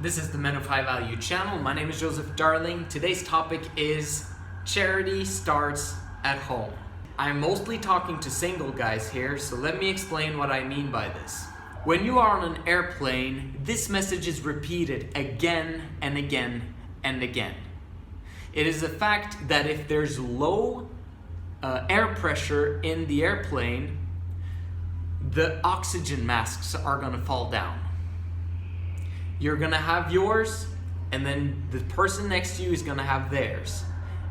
This is the Men of High Value channel. My name is Joseph Darling. Today's topic is charity starts at home. I'm mostly talking to single guys here, so let me explain what I mean by this. When you are on an airplane, this message is repeated again and again and again. It is a fact that if there's low air pressure in the airplane, the oxygen masks are going to fall down. You're going to have yours, and then the person next to you is going to have theirs.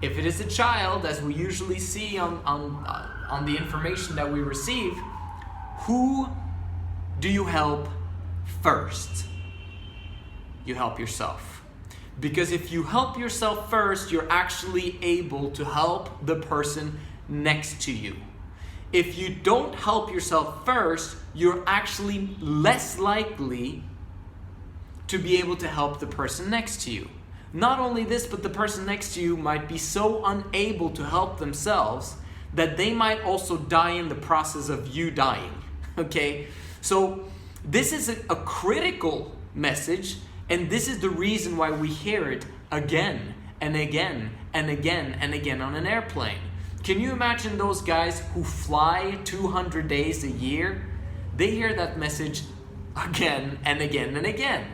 If it is a child, as we usually see on the information that we receive, who do you help first? You help yourself. Because if you help yourself first, you're actually able to help the person next to you. If you don't help yourself first, you're actually less likely to be able to help the person next to you. Not only this, but the person next to you might be so unable to help themselves that they might also die in the process of you dying. Okay? So this is a critical message, and this is the reason why we hear it again and again and again and again on an airplane. Can you imagine those guys who fly 200 days a year? They hear that message again and again and again.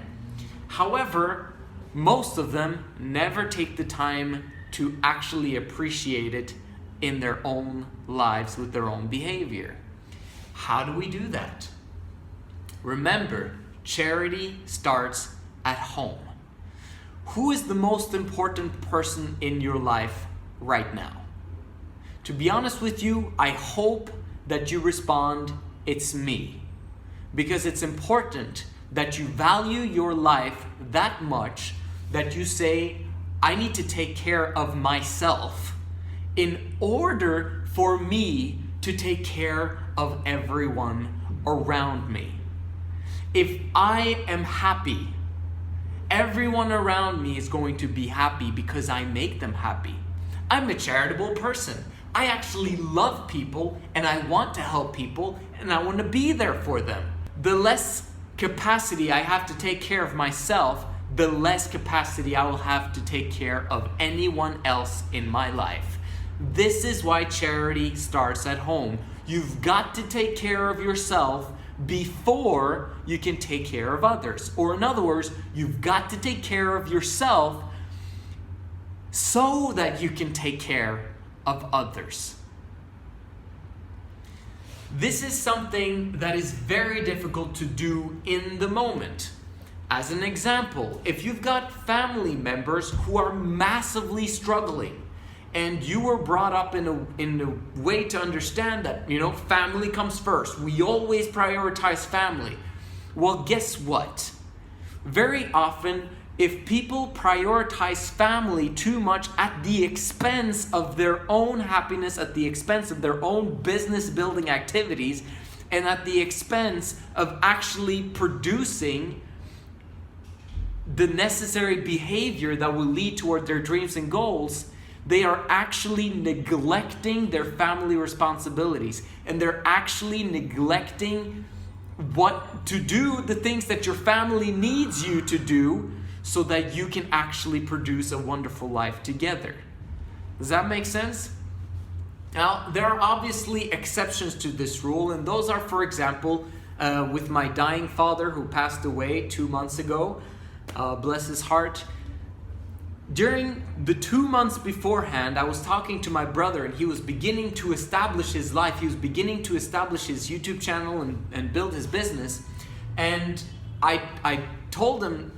However, most of them never take the time to actually appreciate it in their own lives with their own behavior. How do we do that? Remember, charity starts at home. Who is the most important person in your life right now? To be honest with you, I hope that you respond, it's me. Because it's important that you value your life that much that you say, I need to take care of myself in order for me to take care of everyone around me. If I am happy, everyone around me is going to be happy because I make them happy. I'm a charitable person. I actually love people and I want to help people and I want to be there for them. The less capacity I have to take care of myself, the less capacity I will have to take care of anyone else in my life. This is why charity starts at home. You've got to take care of yourself before you can take care of others. Or in other words, you've got to take care of yourself so that you can take care of others. This is something that is very difficult to do in the moment. As an example, if you've got family members who are massively struggling and you were brought up in a way to understand that, family comes first. We always prioritize family. Well, guess what? Very often, if people prioritize family too much at the expense of their own happiness, at the expense of their own business building activities, and at the expense of actually producing the necessary behavior that will lead toward their dreams and goals, they are actually neglecting their family responsibilities. And they're actually neglecting what to do, the things that your family needs you to do, so that you can actually produce a wonderful life together. Does that make sense? Now, there are obviously exceptions to this rule, and those are, for example, with my dying father who passed away 2 months ago, bless his heart. During the 2 months beforehand, I was talking to my brother, and he was beginning to establish his life. He was beginning to establish his YouTube channel and build his business. And I told him,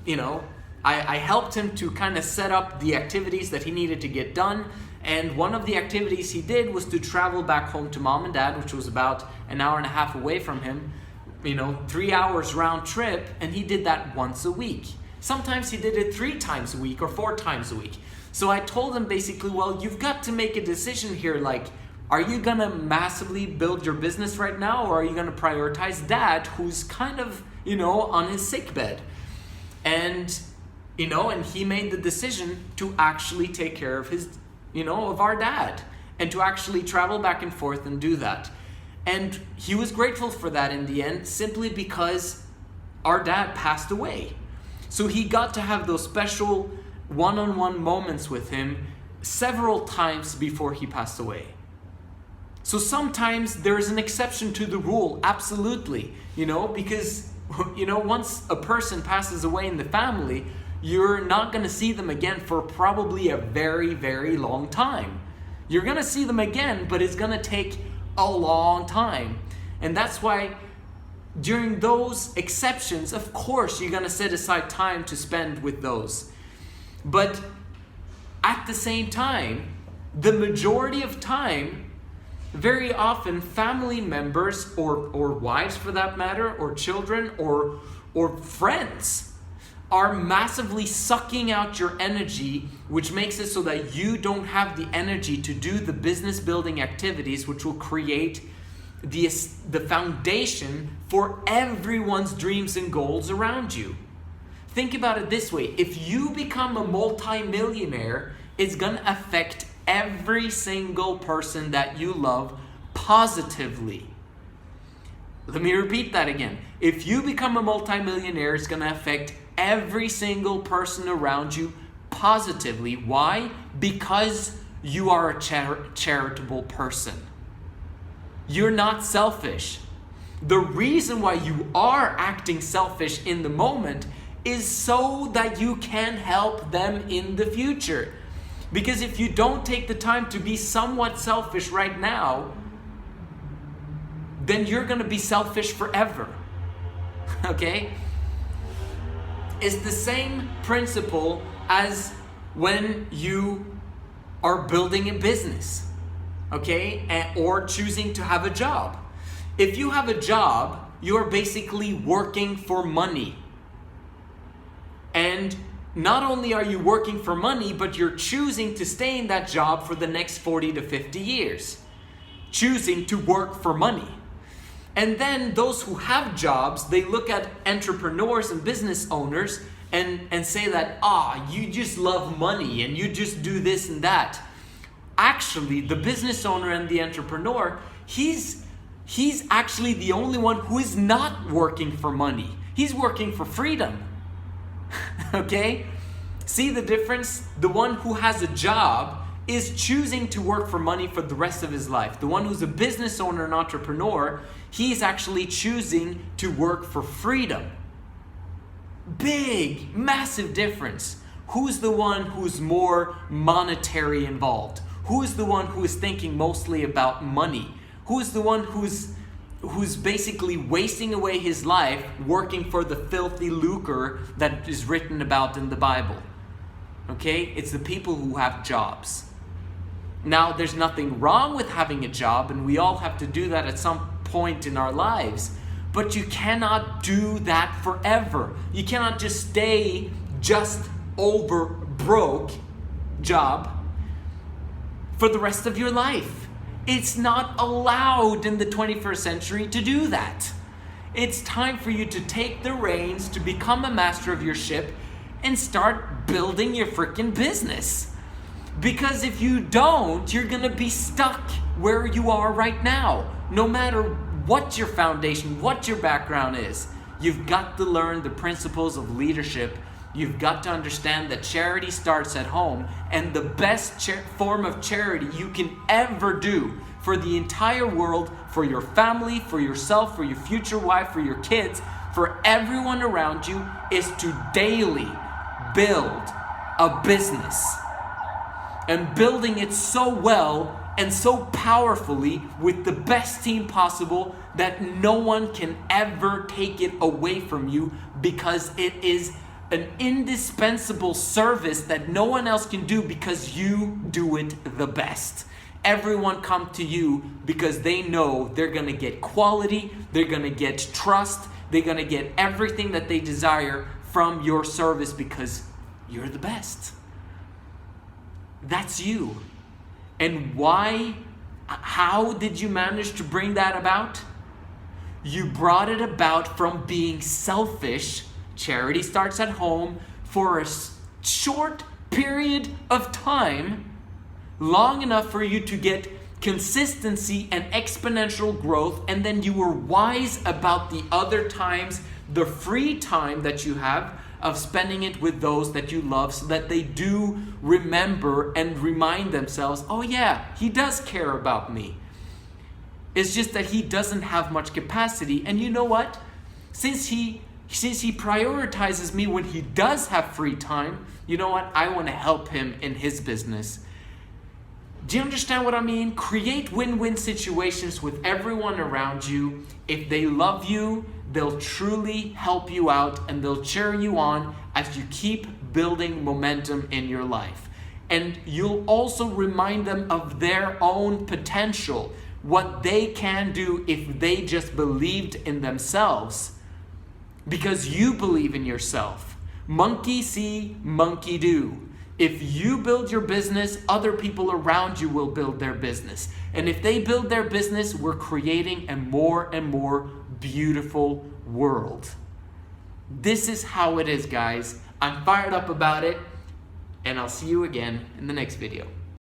I helped him to kind of set up the activities that he needed to get done. And one of the activities he did was to travel back home to mom and dad, which was about an hour and a half away from him, 3 hours round trip. And he did that once a week. Sometimes he did it 3 times a week or 4 times a week. So I told him basically, well, you've got to make a decision here. Like, are you going to massively build your business right now? Or are you going to prioritize dad, who's kind of, on his sickbed? And he made the decision to actually take care of his, of our dad, and to actually travel back and forth and do that. And he was grateful for that in the end, simply because our dad passed away. So he got to have those special one-on-one moments with him several times before he passed away. So sometimes there's an exception to the rule, absolutely, because, once a person passes away in the family, you're not going to see them again for probably a very, very long time. You're going to see them again, but it's going to take a long time. And that's why during those exceptions, of course, you're going to set aside time to spend with those. But at the same time, the majority of time, very often family members or wives for that matter, or children or friends are massively sucking out your energy, which makes it so that you don't have the energy to do the business building activities which will create the foundation for everyone's dreams and goals around you. Think about it this way. If you become a multi-millionaire, it's going to affect every single person that you love positively. Let me repeat that again. If you become a multi-millionaire, it's going to affect every single person around you positively. Why? Because you are a charitable person. You're not selfish. The reason why you are acting selfish in the moment is so that you can help them in the future. Because if you don't take the time to be somewhat selfish right now, then you're going to be selfish forever. Okay? It's the same principle as when you are building a business, okay? Or choosing to have a job. If you have a job, you're basically working for money. And not only are you working for money, but you're choosing to stay in that job for the next 40 to 50 years. Choosing to work for money. And then those who have jobs, they look at entrepreneurs and business owners and say that, you just love money and you just do this and that. Actually, the business owner and the entrepreneur, he's actually the only one who is not working for money. He's working for freedom. Okay? See the difference? The one who has a job is choosing to work for money for the rest of his life. The one who's a business owner and entrepreneur, he's actually choosing to work for freedom. Big, massive difference. Who's the one who's more monetary involved? Who's the one who is thinking mostly about money? Who's the one who's basically wasting away his life working for the filthy lucre that is written about in the Bible? Okay? It's the people who have jobs. Now, there's nothing wrong with having a job, and we all have to do that at some point in our lives. But you cannot do that forever. You cannot just stay just over broke job for the rest of your life. It's not allowed in the 21st century to do that. It's time for you to take the reins, to become a master of your ship, and start building your freaking business. Because if you don't, you're going to be stuck where you are right now. No matter what your foundation, what your background is, you've got to learn the principles of leadership. You've got to understand that charity starts at home, and the best form of charity you can ever do for the entire world, for your family, for yourself, for your future wife, for your kids, for everyone around you, is to daily build a business. And building it so well and so powerfully with the best team possible that no one can ever take it away from you, because it is an indispensable service that no one else can do because you do it the best. Everyone come to you because they know they're going to get quality, they're going to get trust, they're going to get everything that they desire from your service because you're the best. That's you. And why? How did you manage to bring that about? You brought it about from being selfish. Charity starts at home for a short period of time, long enough for you to get consistency and exponential growth, and then you were wise about the other times, the free time that you have, of spending it with those that you love so that they do remember and remind themselves, oh yeah, he does care about me. It's just that he doesn't have much capacity. And you know what? Since he prioritizes me when he does have free time, you know what? I want to help him in his business. Do you understand what I mean? Create win-win situations with everyone around you. If they love you, they'll truly help you out and they'll cheer you on as you keep building momentum in your life. And you'll also remind them of their own potential, what they can do if they just believed in themselves. Because you believe in yourself. Monkey see, monkey do. If you build your business, other people around you will build their business. And if they build their business, we're creating a more and more beautiful world. This is how it is, guys. I'm fired up about it, and I'll see you again in the next video.